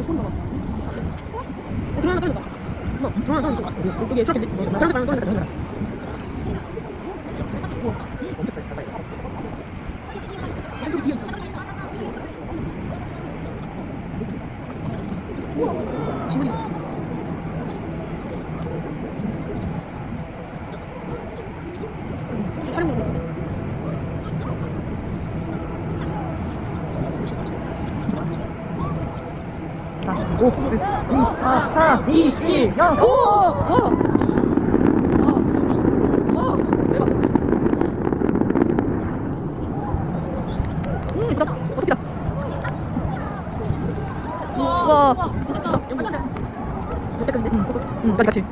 소름 돋아. 드론 하나 떨어졌다. 드론 하나 떨어졌어. 여기 추락했네. 파란색 방향 떨어졌다. 한쪽이 비어있어. 지문이 촬영 보고 있는데. 자, 5, 4, 3, 2, 1, 0. 오! 대박. 이거다. 어떻게 다. 와. 여기까지. 같이.